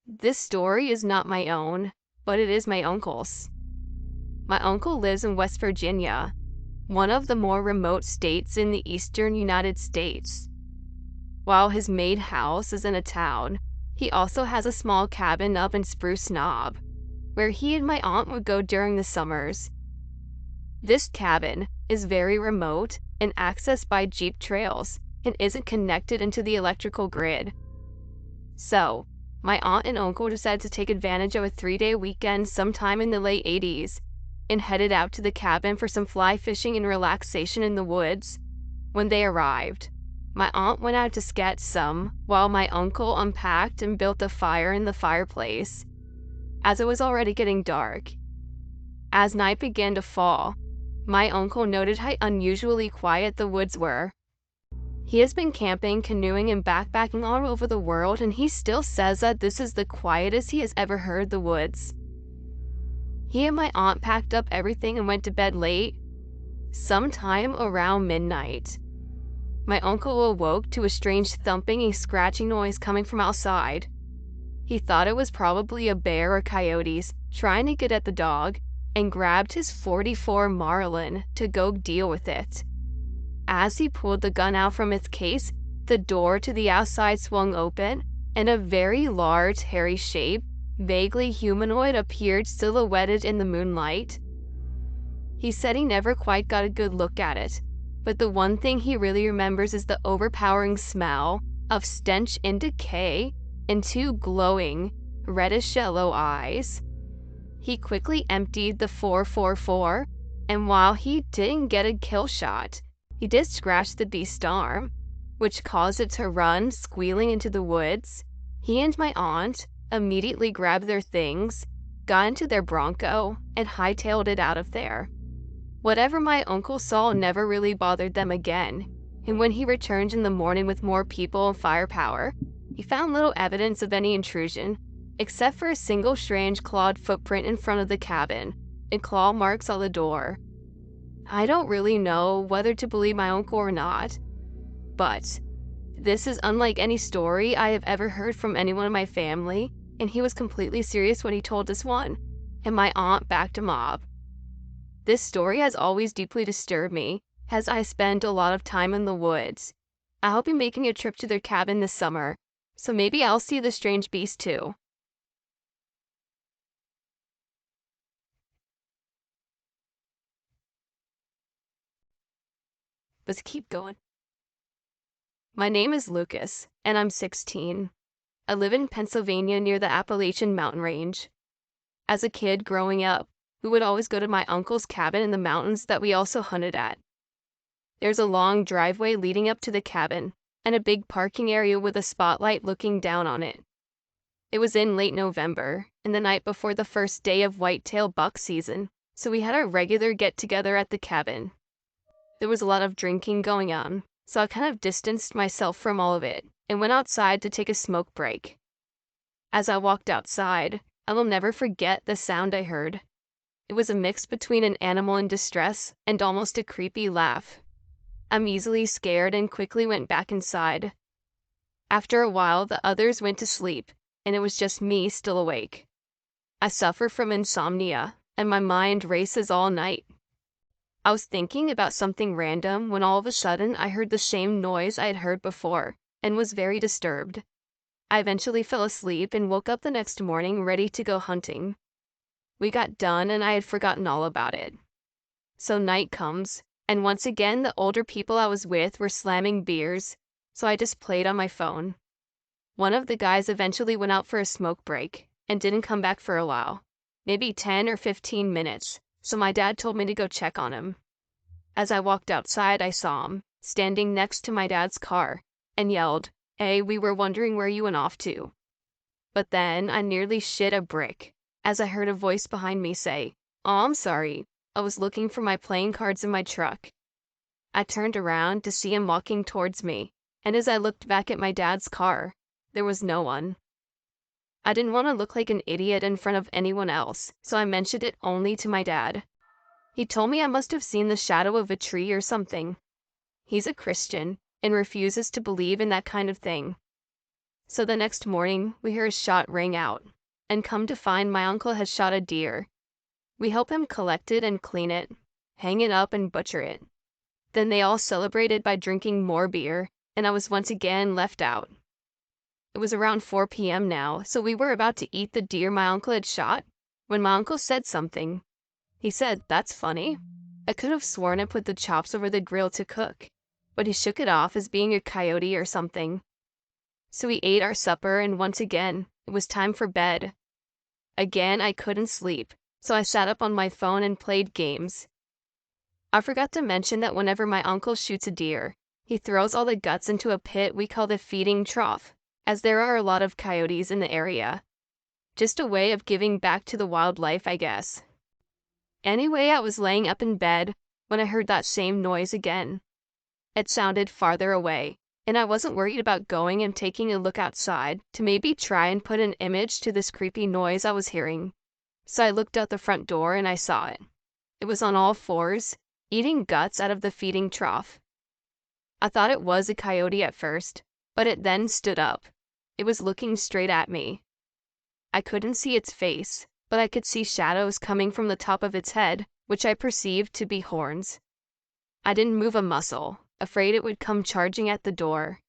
This story is not my own, but it is my uncle's. My uncle lives in West Virginia, one of the more remote states in the eastern United States. While his main house is in a town, he also has a small cabin up in Spruce Knob, where he and my aunt would go during the summers. This cabin is very remote and accessed by jeep trails and isn't connected into the electrical grid. So, my aunt and uncle decided to take advantage of a 3-day weekend sometime in the late 80s and headed out to the cabin for some fly fishing and relaxation in the woods. When they arrived, my aunt went out to sketch some while my uncle unpacked and built a fire in the fireplace, as it was already getting dark. As night began to fall, my uncle noted how unusually quiet the woods were. He has been camping, canoeing, and backpacking all over the world, and he still says that this is the quietest he has ever heard the woods. He and my aunt packed up everything and went to bed late, sometime around midnight. My uncle awoke to a strange thumping and scratching noise coming from outside. He thought it was probably a bear or coyotes trying to get at the dog, and grabbed his .44 Marlin to go deal with it. As he pulled the gun out from its case, the door to the outside swung open, and a very large, hairy shape, vaguely humanoid, appeared silhouetted in the moonlight. He said he never quite got a good look at it, but the one thing he really remembers is the overpowering smell of stench and decay and 2 glowing, reddish-yellow eyes. He quickly emptied the .444, and while he didn't get a kill shot, he did scratch the beast's arm, which caused it to run, squealing into the woods. He and my aunt immediately grabbed their things, got into their Bronco, and hightailed it out of there. Whatever my uncle saw never really bothered them again, and when he returned in the morning with more people and firepower, he found little evidence of any intrusion, except for a single strange clawed footprint in front of the cabin, and claw marks on the door. I don't really know whether to believe my uncle or not, but this is unlike any story I have ever heard from anyone in my family, and he was completely serious when he told this one, and my aunt backed him up. This story has always deeply disturbed me, as I spend a lot of time in the woods. I'll be making a trip to their cabin this summer, so maybe I'll see the strange beast too. Let's keep going. My name is Lucas, and I'm 16. I live in Pennsylvania near the Appalachian Mountain Range. As a kid growing up, we would always go to my uncle's cabin in the mountains that we also hunted at. There's a long driveway leading up to the cabin, and a big parking area with a spotlight looking down on it. It was in late November, and the night before the first day of whitetail buck season, so we had our regular get-together at the cabin. There was a lot of drinking going on, so I kind of distanced myself from all of it and went outside to take a smoke break. As I walked outside, I will never forget the sound I heard. It was a mix between an animal in distress and almost a creepy laugh. I'm easily scared and quickly went back inside. After a while, the others went to sleep, and it was just me still awake. I suffer from insomnia, and my mind races all night. I was thinking about something random when all of a sudden I heard the same noise I had heard before, and was very disturbed. I eventually fell asleep and woke up the next morning ready to go hunting. We got done and I had forgotten all about it. So night comes, and once again the older people I was with were slamming beers, so I just played on my phone. One of the guys eventually went out for a smoke break, and didn't come back for a while, maybe 10 or 15 minutes, so my dad told me to go check on him. As I walked outside, I saw him, standing next to my dad's car, and yelled, "Hey, we were wondering where you went off to." But then I nearly shit a brick, as I heard a voice behind me say, "Oh, I'm sorry, I was looking for my playing cards in my truck." I turned around to see him walking towards me, and as I looked back at my dad's car, there was no one. I didn't want to look like an idiot in front of anyone else, so I mentioned it only to my dad. He told me I must have seen the shadow of a tree or something. He's a Christian and refuses to believe in that kind of thing. So the next morning, we hear a shot ring out, and come to find my uncle has shot a deer. We help him collect it and clean it, hang it up and butcher it. Then they all celebrated by drinking more beer, and I was once again left out. It was around 4 p.m. now, so we were about to eat the deer my uncle had shot, when my uncle said something. He said, "That's funny." I could have sworn I put the chops over the grill to cook, but he shook it off as being a coyote or something. So we ate our supper, and once again, it was time for bed. Again, I couldn't sleep, so I sat up on my phone and played games. I forgot to mention that whenever my uncle shoots a deer, he throws all the guts into a pit we call the feeding trough, as there are a lot of coyotes in the area. Just a way of giving back to the wildlife, I guess. Anyway, I was laying up in bed when I heard that same noise again. It sounded farther away, and I wasn't worried about going and taking a look outside to maybe try and put an image to this creepy noise I was hearing. So I looked out the front door and I saw it. It was on all fours, eating guts out of the feeding trough. I thought it was a coyote at first, but it then stood up. It was looking straight at me. I couldn't see its face, but I could see shadows coming from the top of its head, which I perceived to be horns. I didn't move a muscle, afraid it would come charging at the door.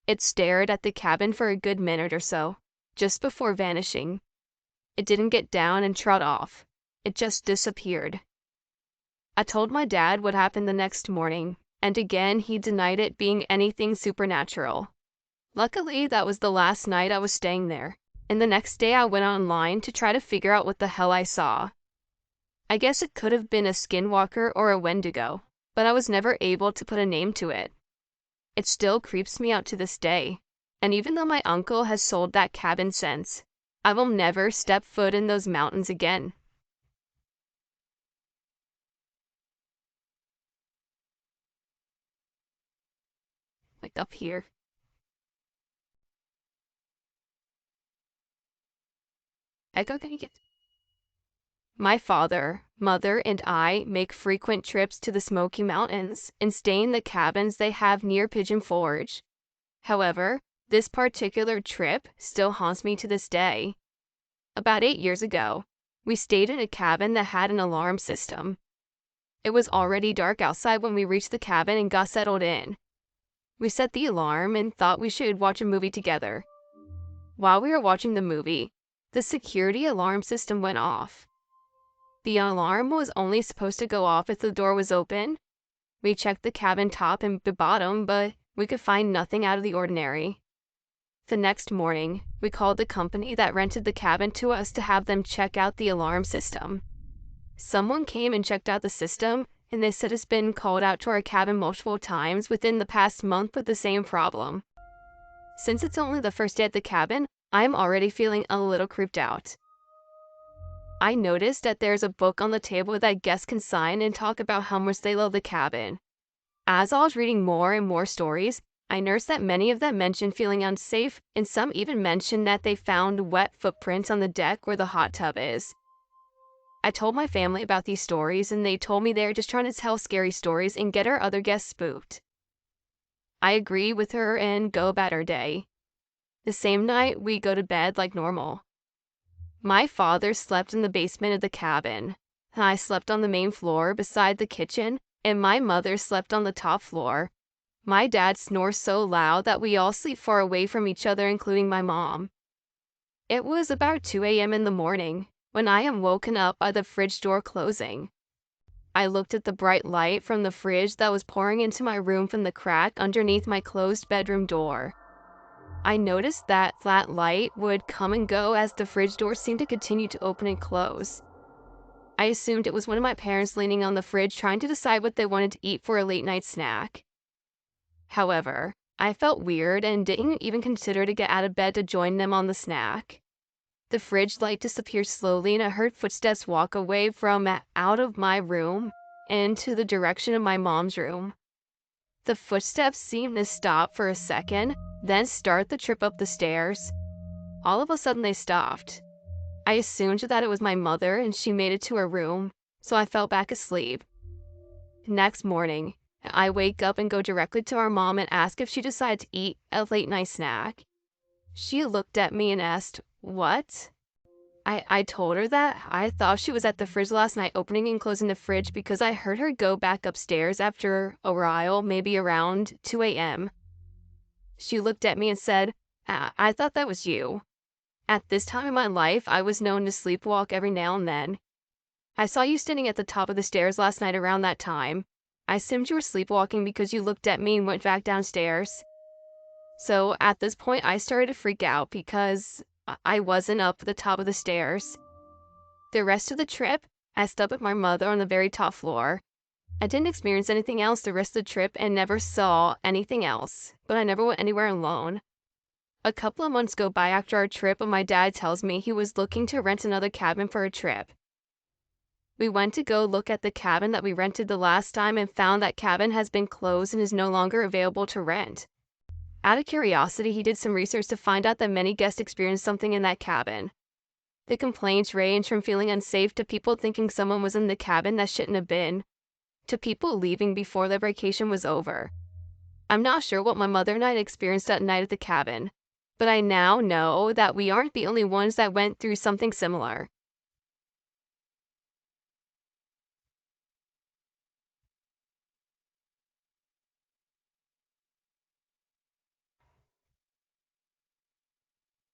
It stared at the cabin for a good minute or so, just before vanishing. It didn't get down and trot off. It just disappeared. I told my dad what happened the next morning, and again he denied it being anything supernatural. Luckily, that was the last night I was staying there, and the next day I went online to try to figure out what the hell I saw. I guess it could have been a skinwalker or a wendigo, but I was never able to put a name to it. It still creeps me out to this day, and even though my uncle has sold that cabin since, I will never step foot in those mountains again. Like up here. Echo, can you get... My father, mother, and I make frequent trips to the Smoky Mountains and stay in the cabins they have near Pigeon Forge. However, this particular trip still haunts me to this day. About 8 years ago, we stayed in a cabin that had an alarm system. It was already dark outside when we reached the cabin and got settled in. We set the alarm and thought we should watch a movie together. While we were watching the movie, the security alarm system went off. The alarm was only supposed to go off if the door was open. We checked the cabin top and bottom, but we could find nothing out of the ordinary. The next morning, we called the company that rented the cabin to us to have them check out the alarm system. Someone came and checked out the system, and they said it's been called out to our cabin multiple times within the past month with the same problem. Since it's only the first day at the cabin, I'm already feeling a little creeped out. I noticed that there's a book on the table that guests can sign and talk about how much they love the cabin. As I was reading more and more stories, I noticed that many of them mentioned feeling unsafe, and some even mentioned that they found wet footprints on the deck where the hot tub is. I told my family about these stories, and they told me they were just trying to tell scary stories and get our other guests spooked. I agree with her and go about our day. The same night, we go to bed like normal. My father slept in the basement of the cabin. I slept on the main floor beside the kitchen, and my mother slept on the top floor. My dad snores so loud that we all sleep far away from each other, including my mom. It was about 2 a.m. in the morning when I am woken up by the fridge door closing. I looked at the bright light from the fridge that was pouring into my room from the crack underneath my closed bedroom door. I noticed that flat light would come and go as the fridge door seemed to continue to open and close. I assumed it was one of my parents leaning on the fridge trying to decide what they wanted to eat for a late night snack. However, I felt weird and didn't even consider to get out of bed to join them on the snack. The fridge light disappeared slowly and I heard footsteps walk away from out of my room into the direction of my mom's room. The footsteps seemed to stop for a second, then start the trip up the stairs. All of a sudden they stopped. I assumed that it was my mother and she made it to her room, so I fell back asleep. Next morning, I wake up and go directly to our mom and ask if she decided to eat a late night snack. She looked at me and asked, "What?" I told her that I thought she was at the fridge last night opening and closing the fridge because I heard her go back upstairs after a while, maybe around 2 a.m. She looked at me and said, I thought that was you. At this time in my life, I was known to sleepwalk every now and then. I saw you standing at the top of the stairs last night around that time. I assumed you were sleepwalking because you looked at me and went back downstairs. So at this point, I started to freak out because I wasn't up at the top of the stairs. The rest of the trip, I slept with my mother on the very top floor. I didn't experience anything else the rest of the trip and never saw anything else, but I never went anywhere alone. A couple of months go by after our trip and my dad tells me he was looking to rent another cabin for a trip. We went to go look at the cabin that we rented the last time and found that cabin has been closed and is no longer available to rent. Out of curiosity, he did some research to find out that many guests experienced something in that cabin. The complaints range from feeling unsafe to people thinking someone was in the cabin that shouldn't have been, to people leaving before their vacation was over. I'm not sure what my mother and I experienced that night at the cabin, but I now know that we aren't the only ones that went through something similar.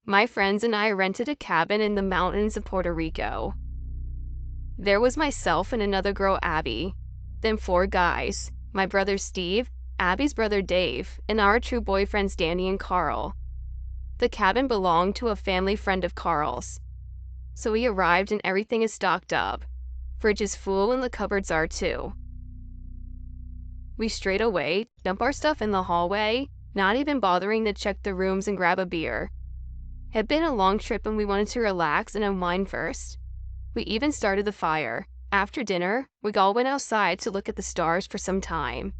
My friends and I rented a cabin in the mountains of Puerto Rico. There was myself and another girl, Abby, then 4 guys, my brother Steve, Abby's brother Dave, and our two boyfriends Danny and Carl. The cabin belonged to a family friend of Carl's. So we arrived and everything is stocked up. Fridge is full and the cupboards are too. We straight away dump our stuff in the hallway, not even bothering to check the rooms and grab a beer. It had been a long trip and we wanted to relax and unwind first. We even started the fire. After dinner, we all went outside to look at the stars for some time.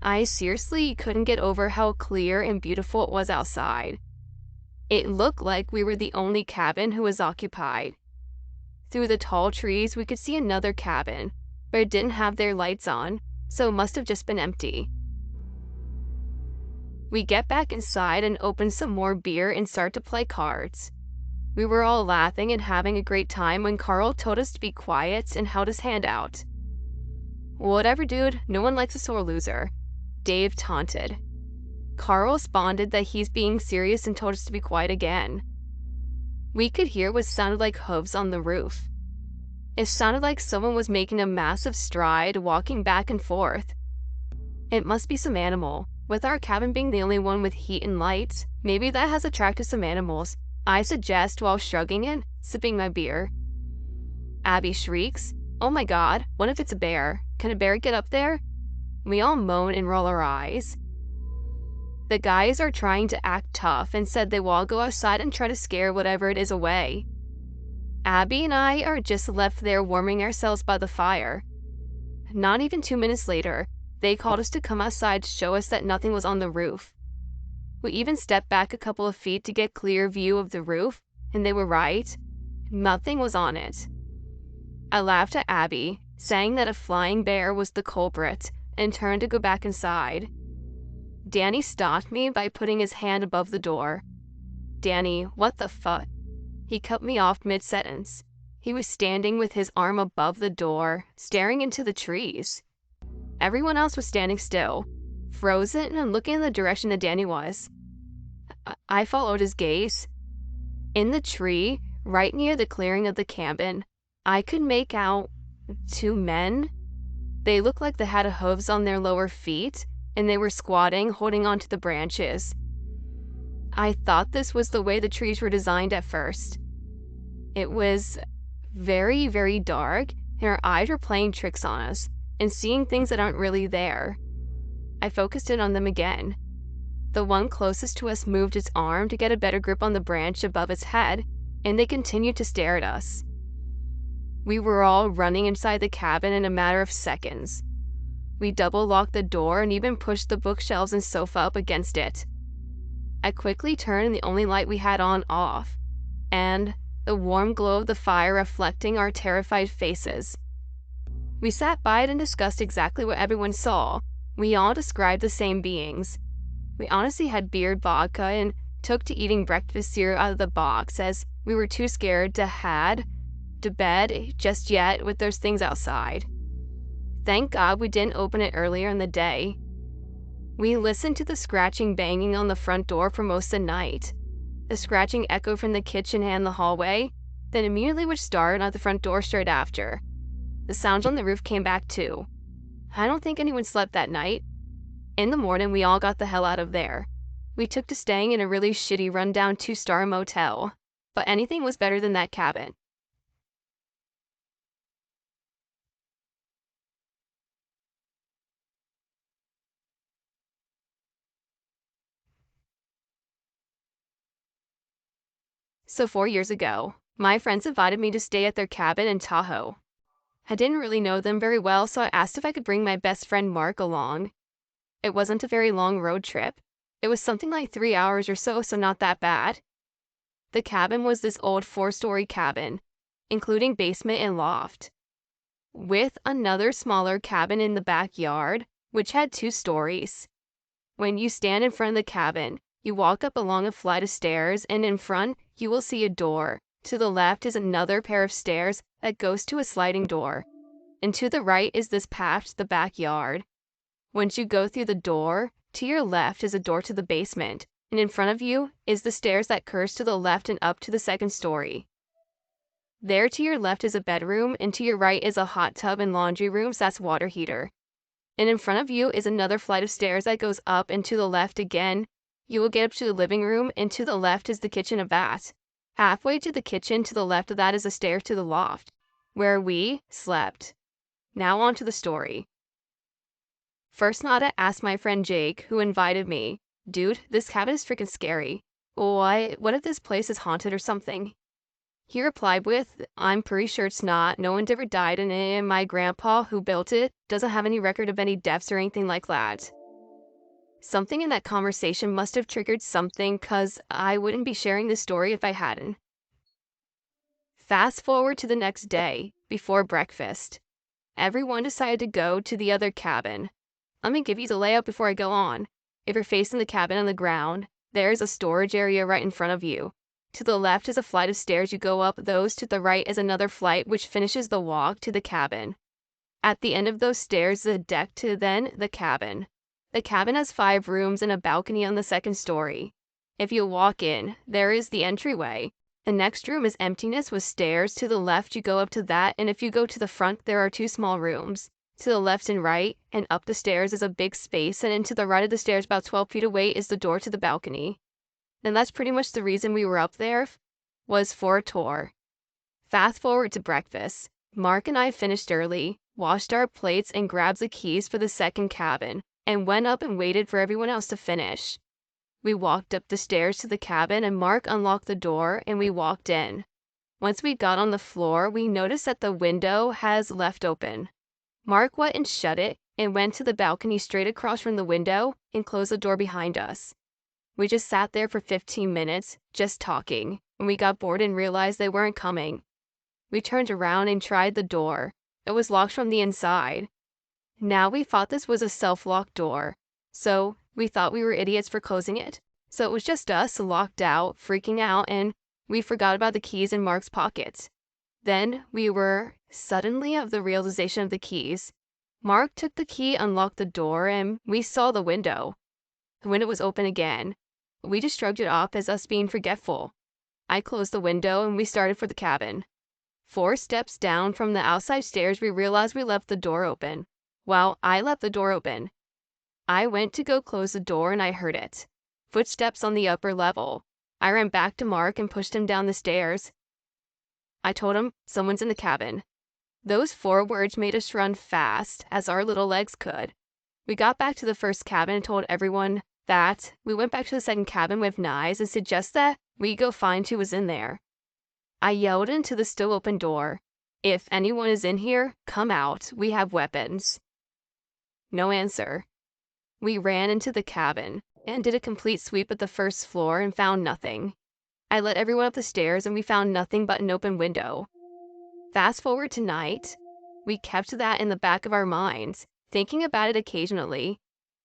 I seriously couldn't get over how clear and beautiful it was outside. It looked like we were the only cabin who was occupied. Through the tall trees, we could see another cabin, but it didn't have their lights on, so it must have just been empty. We get back inside and open some more beer and start to play cards. We were all laughing and having a great time when Carl told us to be quiet and held his hand out. "Whatever, dude, no one likes a sore loser," Dave taunted. Carl responded that he's being serious and told us to be quiet again. We could hear what sounded like hooves on the roof. It sounded like someone was making a massive stride, walking back and forth. It must be some animal. With our cabin being the only one with heat and lights, maybe that has attracted some animals, I suggest while shrugging and sipping my beer. Abby shrieks, "Oh my god, what if it's a bear? Can a bear get up there?" We all moan and roll our eyes. The guys are trying to act tough and said they will all go outside and try to scare whatever it is away. Abby and I are just left there warming ourselves by the fire. Not even 2 minutes later, they called us to come outside to show us that nothing was on the roof. We even stepped back a couple of feet to get clear view of the roof, and they were right. Nothing was on it. I laughed at Abby, saying that a flying bear was the culprit, and turned to go back inside. Danny stopped me by putting his hand above the door. "Danny, what the fuck?" He cut me off mid-sentence. He was standing with his arm above the door, staring into the trees. Everyone else was standing still, frozen and looking in the direction that Danny was. I followed his gaze. In the tree, right near the clearing of the cabin, I could make out 2 men. They looked like they had hooves on their lower feet, and they were squatting, holding onto the branches. I thought this was the way the trees were designed at first. It was very, very dark, and our eyes were playing tricks on us, and seeing things that aren't really there. I focused in on them again. The one closest to us moved its arm to get a better grip on the branch above its head, and they continued to stare at us. We were all running inside the cabin in a matter of seconds. We double-locked the door and even pushed the bookshelves and sofa up against it. I quickly turned the only light we had on off, and the warm glow of the fire reflecting our terrified faces. We sat by it and discussed exactly what everyone saw. We all described the same beings. We honestly had beer, vodka, and took to eating breakfast cereal out of the box as we were too scared to head to bed just yet with those things outside. Thank God we didn't open it earlier in the day. We listened to the scratching banging on the front door for most of the night. The scratching echoed from the kitchen and the hallway, then immediately would start at the front door straight after. The sounds on the roof came back too. I don't think anyone slept that night. In the morning, we all got the hell out of there. We took to staying in a really shitty rundown 2-star motel, but anything was better than that cabin. So 4 years ago, my friends invited me to stay at their cabin in Tahoe. I didn't really know them very well, so I asked if I could bring my best friend Mark along. It wasn't a very long road trip. It was something like 3 hours or so, so not that bad. The cabin was this old 4-story cabin, including basement and loft, with another smaller cabin in the backyard, which had 2 stories. When you stand in front of the cabin, you walk up along a flight of stairs, and in front, you will see a door. To the left is another pair of stairs that goes to a sliding door, and to the right is this path to the backyard. Once you go through the door, to your left is a door to the basement, and in front of you is the stairs that curves to the left and up to the 2nd story. There to your left is a bedroom, and to your right is a hot tub and laundry room, so that's water heater. And in front of you is another flight of stairs that goes up, and to the left again, you will get up to the living room, and to the left is the kitchen and bath. Halfway to the kitchen, to the left of that is a stair to the loft, where we slept. Now on to the story. First Nada asked my friend Jake, who invited me, "Dude, this cabin is freaking scary. What if this place is haunted or something?" He replied with, "I'm pretty sure it's not. No one ever died in it, and my grandpa, who built it, doesn't have any record of any deaths or anything like that." Something in that conversation must have triggered something, cause I wouldn't be sharing this story if I hadn't. Fast forward to the next day, before breakfast. Everyone decided to go to the other cabin. Let me give you the layout before I go on. If you're facing the cabin on the ground, there's a storage area right in front of you. To the left is a flight of stairs you go up those, to the right is another flight which finishes the walk to the cabin. At the end of those stairs is a deck to then the cabin. The cabin has 5 rooms and a balcony on the 2nd story. If you walk in, there is the entryway. The next room is emptiness with stairs. To the left you go up to that, and if you go to the front there are 2 small rooms. To the left and right, and up the stairs is a big space, and into the right of the stairs about 12 feet away is the door to the balcony. And that's pretty much the reason we were up there, was for a tour. Fast forward to breakfast. Mark and I finished early, washed our plates, and grabbed the keys for the 2nd cabin, and went up and waited for everyone else to finish. We walked up the stairs to the cabin, and Mark unlocked the door, and we walked in. Once we got on the floor, we noticed that the window has left open. Mark went and shut it, and went to the balcony straight across from the window, and closed the door behind us. We just sat there for 15 minutes, just talking, and we got bored and realized they weren't coming. We turned around and tried the door. It was locked from the inside. Now we thought this was a self-locked door, so we thought we were idiots for closing it. So it was just us, locked out, freaking out, and we forgot about the keys in Mark's pockets. Then we were suddenly of the realization of the keys. Mark took the key, unlocked the door, and we saw the window. The window was open again. We just shrugged it off as us being forgetful. I closed the window, and we started for the cabin. 4 steps down from the outside stairs, we realized we left the door open. Well, I left the door open. I went to go close the door, and I heard it. Footsteps on the upper level. I ran back to Mark and pushed him down the stairs. I told him, "Someone's in the cabin." Those 4 words made us run fast as our little legs could. We got back to the 1st cabin and told everyone that. We went back to the 2nd cabin with knives and suggested that we go find who was in there. I yelled into the still open door, "If anyone is in here, come out. We have weapons." No answer. We ran into the cabin and did a complete sweep of the 1st floor and found nothing. I led everyone up the stairs and we found nothing but an open window. Fast forward to night. We kept that in the back of our minds, thinking about it occasionally.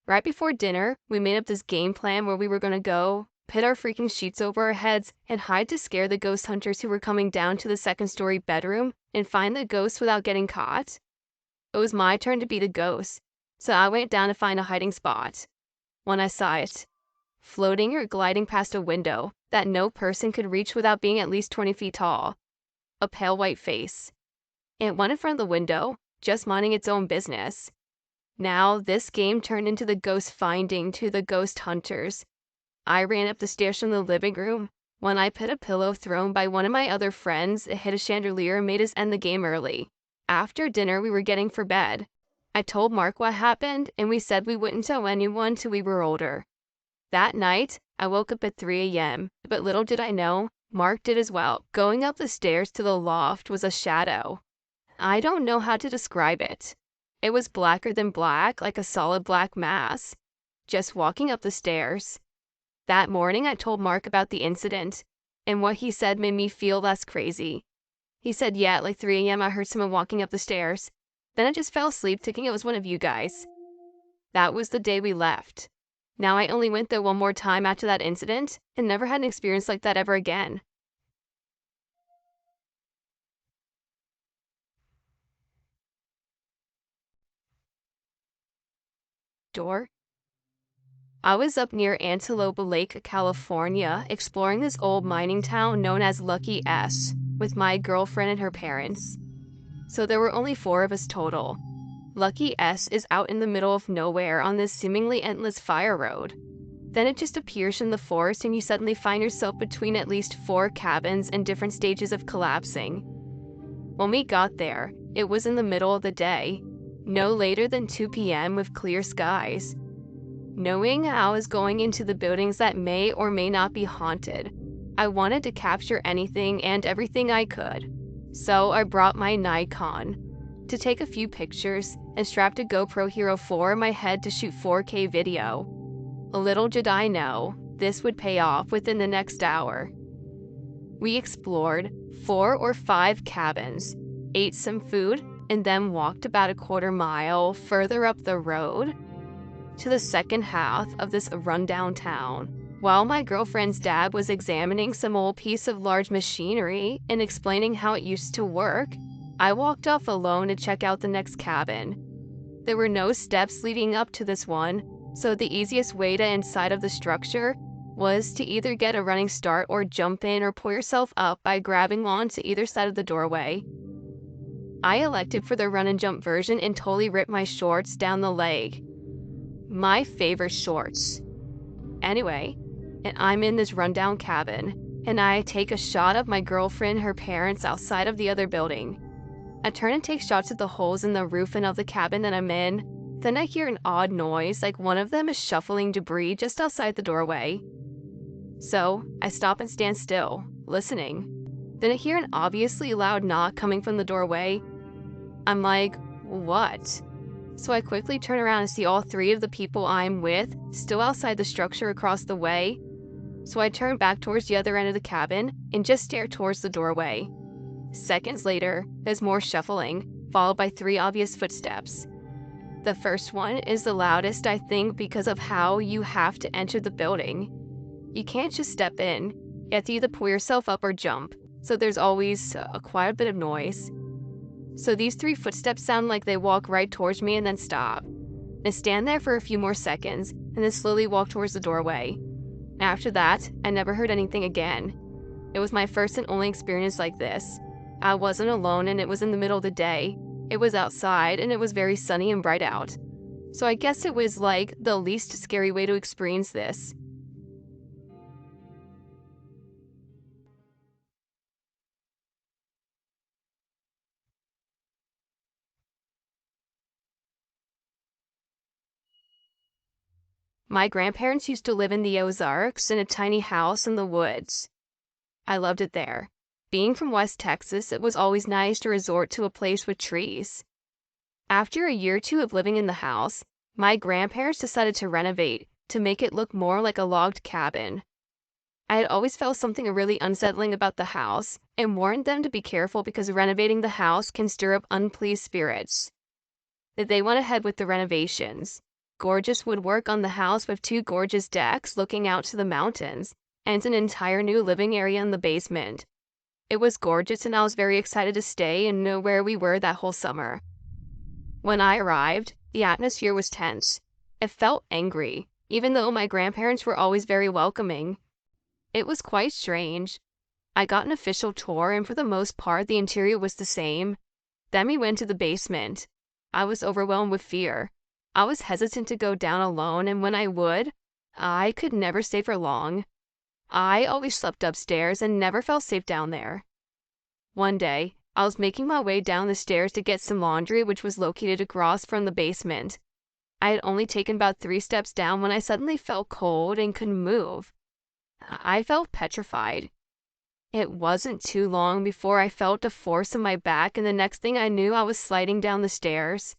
Right before dinner, we made up this game plan where we were going to go put our freaking sheets over our heads, and hide to scare the ghost hunters who were coming down to the second-story bedroom and find the ghost without getting caught. It was my turn to be the ghost, so I went down to find a hiding spot. When I saw it, floating or gliding past a window that no person could reach without being at least 20 feet tall, a pale white face. It went in front of the window, just minding its own business. Now, this game turned into the ghost finding to the ghost hunters. I ran up the stairs from the living room. When I put a pillow thrown by one of my other friends, it hit a chandelier and made us end the game early. After dinner, we were getting for bed. I told Mark what happened, and we said we wouldn't tell anyone till we were older. That night, I woke up at 3 a.m., but little did I know, Mark did as well. Going up the stairs to the loft was a shadow. I don't know how to describe it. It was blacker than black, like a solid black mass, just walking up the stairs. That morning, I told Mark about the incident, and what he said made me feel less crazy. He said, yeah, at like 3 a.m. I heard someone walking up the stairs. Then I just fell asleep thinking it was one of you guys. That was the day we left. Now I only went there one more time after that incident and never had an experience like that ever again. Door? I was up near Antelope Lake, California, exploring this old mining town known as Lucky S, with my girlfriend and her parents. So there were only 4 of us total. Lucky S is out in the middle of nowhere on this seemingly endless fire road. Then it just appears in the forest and you suddenly find yourself between at least 4 cabins in different stages of collapsing. When we got there, it was in the middle of the day, no later than 2 p.m. with clear skies. Knowing I was going into the buildings that may or may not be haunted, I wanted to capture anything and everything I could. So I brought my Nikon to take a few pictures and strapped a GoPro Hero 4 in my head to shoot 4K video. Little did I know, this would pay off within the next hour. We explored 4 or 5 cabins, ate some food, and then walked about a quarter mile further up the road to the second half of this rundown town. While my girlfriend's dad was examining some old piece of large machinery and explaining how it used to work, I walked off alone to check out the next cabin. There were no steps leading up to this one, so the easiest way to inside of the structure was to either get a running start or jump in or pull yourself up by grabbing onto either side of the doorway. I elected for the run and jump version and totally ripped my shorts down the leg. My favorite shorts. Anyway, and I'm in this rundown cabin, and I take a shot of my girlfriend and her parents outside of the other building. I turn and take shots at the holes in the roof and of the cabin that I'm in. Then I hear an odd noise, like one of them is shuffling debris just outside the doorway. So I stop and stand still, listening. Then I hear an obviously loud knock coming from the doorway. I'm like, what? So I quickly turn around and see all 3 of the people I'm with still outside the structure across the way. So I turn back towards the other end of the cabin and just stare towards the doorway. Seconds later, there's more shuffling, followed by 3 obvious footsteps. The first one is the loudest, I think, because of how you have to enter the building. You can't just step in. You have to either pull yourself up or jump, so there's always quite a bit of noise. So these 3 footsteps sound like they walk right towards me and then stop. I stand there for a few more seconds, and then slowly walk towards the doorway. After that, I never heard anything again. It was my first and only experience like this. I wasn't alone and it was in the middle of the day. It was outside and it was very sunny and bright out. So I guess it was like the least scary way to experience this. My grandparents used to live in the Ozarks in a tiny house in the woods. I loved it there. Being from West Texas, it was always nice to resort to a place with trees. After a year or 2 of living in the house, my grandparents decided to renovate to make it look more like a logged cabin. I had always felt something really unsettling about the house and warned them to be careful because renovating the house can stir up unpleased spirits. They went ahead with the renovations. gorgeous woodwork on the house with 2 gorgeous decks looking out to the mountains, and an entire new living area in the basement. It was gorgeous and I was very excited to stay and know where we were that whole summer. When I arrived, the atmosphere was tense. It felt angry, even though my grandparents were always very welcoming. It was quite strange. I got an official tour and for the most part the interior was the same. Then we went to the basement. I was overwhelmed with fear. I was hesitant to go down alone, and when I would, I could never stay for long. I always slept upstairs and never felt safe down there. One day, I was making my way down the stairs to get some laundry which was located across from the basement. I had only taken about 3 steps down when I suddenly felt cold and couldn't move. I felt petrified. It wasn't too long before I felt a force in my back, and the next thing I knew I was sliding down the stairs.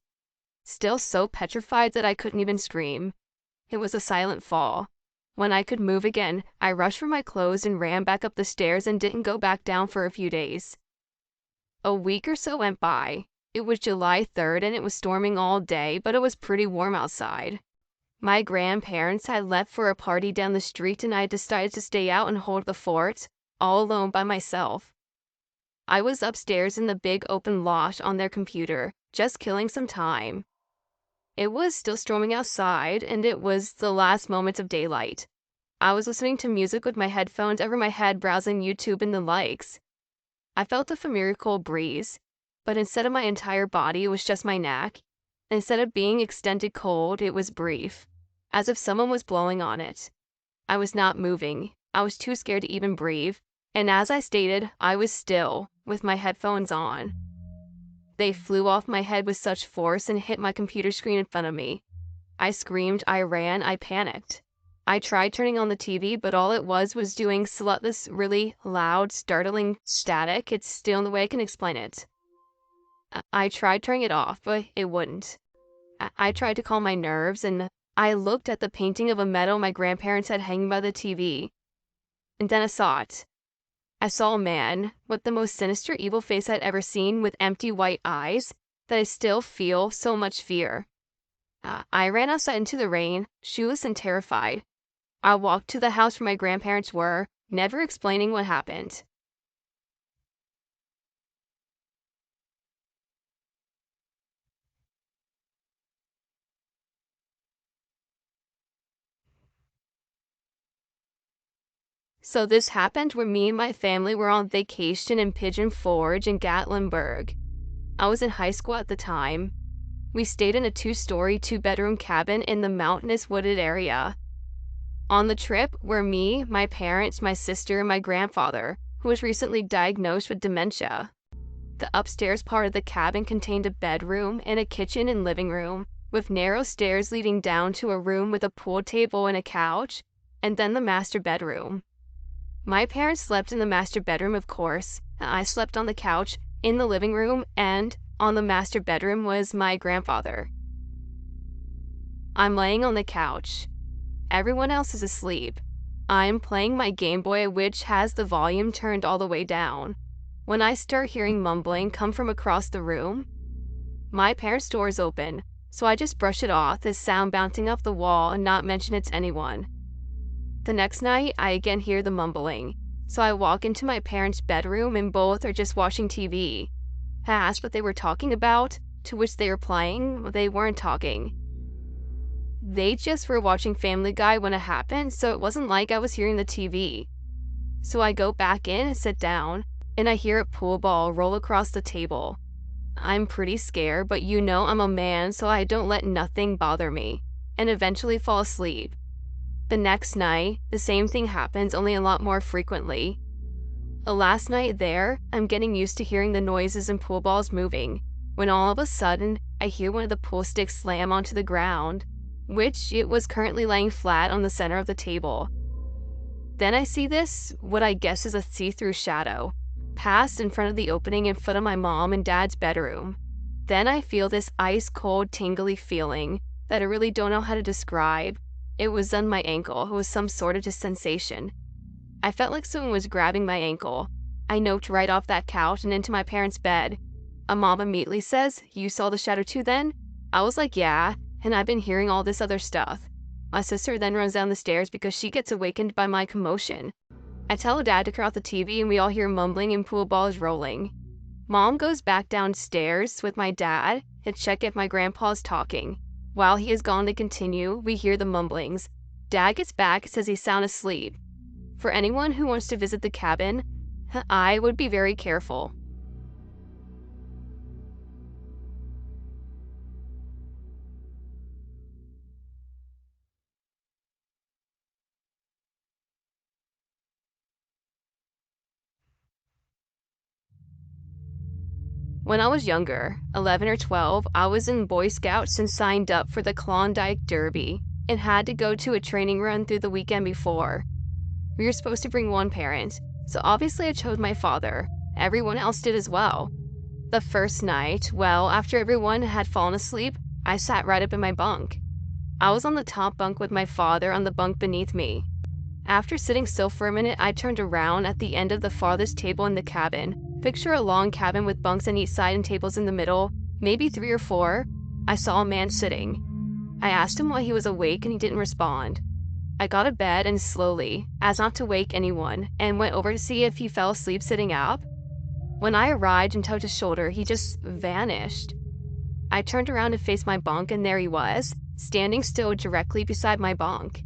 Still so petrified that I couldn't even scream. It was a silent fall. When I could move again, I rushed for my clothes and ran back up the stairs and didn't go back down for a few days. A week or so went by. It was July 3rd and it was storming all day, but it was pretty warm outside. My grandparents had left for a party down the street and I decided to stay out and hold the fort, all alone by myself. I was upstairs in the big open loft on their computer, just killing some time. It was still storming outside, and it was the last moments of daylight. I was listening to music with my headphones over my head, browsing YouTube and the likes. I felt a familiar cold breeze, but instead of my entire body, it was just my neck. Instead of being extended cold, it was brief, as if someone was blowing on it. I was not moving. I was too scared to even breathe, and as I stated, I was still, with my headphones on. They flew off my head with such force and hit my computer screen in front of me. I screamed, I ran, I panicked. I tried turning on the TV, but all it was doing this really loud, startling static. It's still in the way I can explain it. I tried turning it off, but it wouldn't. I tried to calm my nerves, and I looked at the painting of a medal my grandparents had hanging by the TV. And then I saw it. I saw a man with the most sinister evil face I'd ever seen, with empty white eyes that I still feel so much fear. I ran outside into the rain, shoeless and terrified. I walked to the house where my grandparents were, never explaining what happened. So this happened when me and my family were on vacation in Pigeon Forge in Gatlinburg. I was in high school at the time. We stayed in a 2-story, 2-bedroom cabin in the mountainous wooded area. On the trip were me, my parents, my sister, and my grandfather, who was recently diagnosed with dementia. The upstairs part of the cabin contained a bedroom and a kitchen and living room, with narrow stairs leading down to a room with a pool table and a couch, and then the master bedroom. My parents slept in the master bedroom, of course. I slept on the couch in the living room, and on the master bedroom was my grandfather. I'm laying on the couch. Everyone else is asleep. I'm playing my Game Boy, which has the volume turned all the way down, when I start hearing mumbling come from across the room. My parents' door is open, so I just brush it off, this sound bouncing off the wall, and not mention it to anyone. The next night, I again hear the mumbling, so I walk into my parents' bedroom and both are just watching TV. I asked what they were talking about, to which they replying they weren't talking. They just were watching Family Guy when it happened, so it wasn't like I was hearing the TV. So I go back in and sit down, and I hear a pool ball roll across the table. I'm pretty scared, but I'm a man, so I don't let nothing bother me, and eventually fall asleep. The next night, the same thing happens, only a lot more frequently. The last night there, I'm getting used to hearing the noises and pool balls moving, when all of a sudden, I hear one of the pool sticks slam onto the ground, which it was currently laying flat on the center of the table. Then I see this, what I guess is a see-through shadow, pass in front of the opening in front of my mom and dad's bedroom. Then I feel this ice-cold, tingly feeling that I really don't know how to describe. It was on my ankle. It was some sort of just sensation. I felt like someone was grabbing my ankle. I noped right off that couch and into my parents' bed. Mom immediately says, "You saw the shadow too then?" I was like, "Yeah," and I've been hearing all this other stuff. My sister then runs down the stairs because she gets awakened by my commotion. I tell Dad to turn off the TV and we all hear mumbling and pool balls rolling. Mom goes back downstairs with my dad to check if my grandpa's talking. While he is gone to continue, we hear the mumblings. Dad gets back and says he's sound asleep. For anyone who wants to visit the cabin, I would be very careful. When I was younger, 11 or 12, I was in Boy Scouts and signed up for the Klondike Derby and had to go to a training run through the weekend before. We were supposed to bring one parent, so obviously I chose my father. Everyone else did as well. The first night, well, after everyone had fallen asleep, I sat right up in my bunk. I was on the top bunk with my father on the bunk beneath me. After sitting still for a minute, I turned around at the end of the farthest table in the cabin. Picture a long cabin with bunks on each side and tables in the middle, maybe 3 or 4. I saw a man sitting. I asked him why he was awake and he didn't respond. I got a bed and slowly, as not to wake anyone, and went over to see if he fell asleep sitting up. When I arrived and touched his shoulder, he just vanished. I turned around to face my bunk and there he was, standing still directly beside my bunk.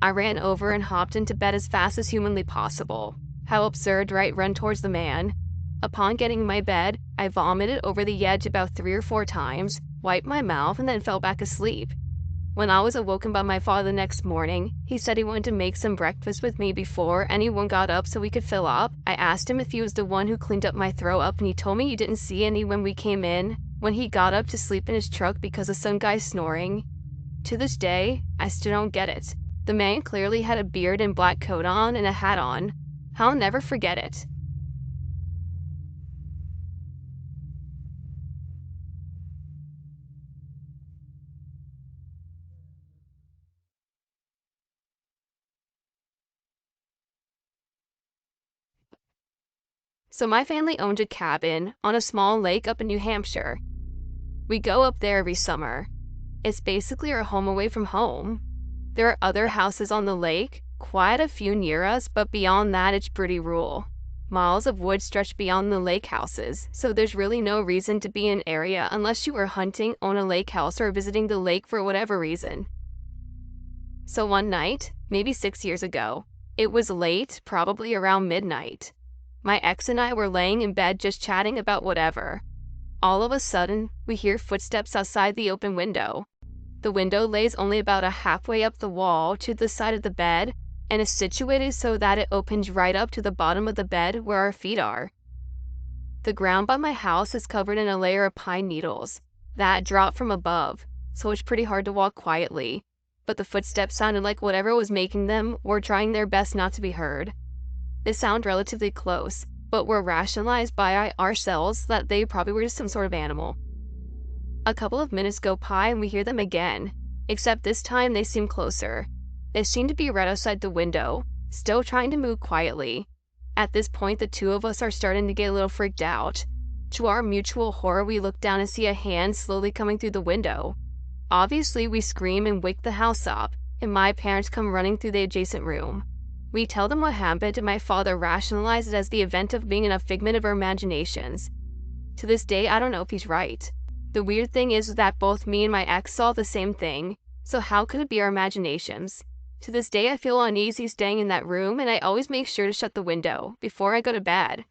I ran over and hopped into bed as fast as humanly possible. How absurd, right? Run towards the man. Upon getting in my bed, I vomited over the edge about 3 or 4 times, wiped my mouth, and then fell back asleep. When I was awoken by my father the next morning, he said he wanted to make some breakfast with me before anyone got up so we could fill up. I asked him if he was the one who cleaned up my throw up and he told me he didn't see any when we came in, when he got up to sleep in his truck because of some guy snoring. To this day, I still don't get it. The man clearly had a beard and black coat on and a hat on. I'll never forget it. So my family owned a cabin on a small lake up in New Hampshire. We go up there every summer. It's basically our home away from home. There are other houses on the lake, quite a few near us, but beyond that it's pretty rural. Miles of woods stretch beyond the lake houses, so there's really no reason to be in an area unless you were hunting on a lake house or visiting the lake for whatever reason. So one night, maybe 6 years ago, it was late, probably around midnight. My ex and I were laying in bed just chatting about whatever. All of a sudden, we hear footsteps outside the open window. The window lays only about a halfway up the wall to the side of the bed and is situated so that it opens right up to the bottom of the bed where our feet are. The ground by my house is covered in a layer of pine needles that drop from above, so it's pretty hard to walk quietly, but the footsteps sounded like whatever was making them were trying their best not to be heard. They sound relatively close, but were rationalized by ourselves that they probably were just some sort of animal. A couple of minutes go by and we hear them again, except this time they seem closer. They seem to be right outside the window, still trying to move quietly. At this point, the two of us are starting to get a little freaked out. To our mutual horror, we look down and see a hand slowly coming through the window. Obviously, we scream and wake the house up, and my parents come running through the adjacent room. We tell them what happened, and my father rationalized it as the event of being in a figment of our imaginations. To this day, I don't know if he's right. The weird thing is that both me and my ex saw the same thing, so how could it be our imaginations? To this day, I feel uneasy staying in that room, and I always make sure to shut the window before I go to bed.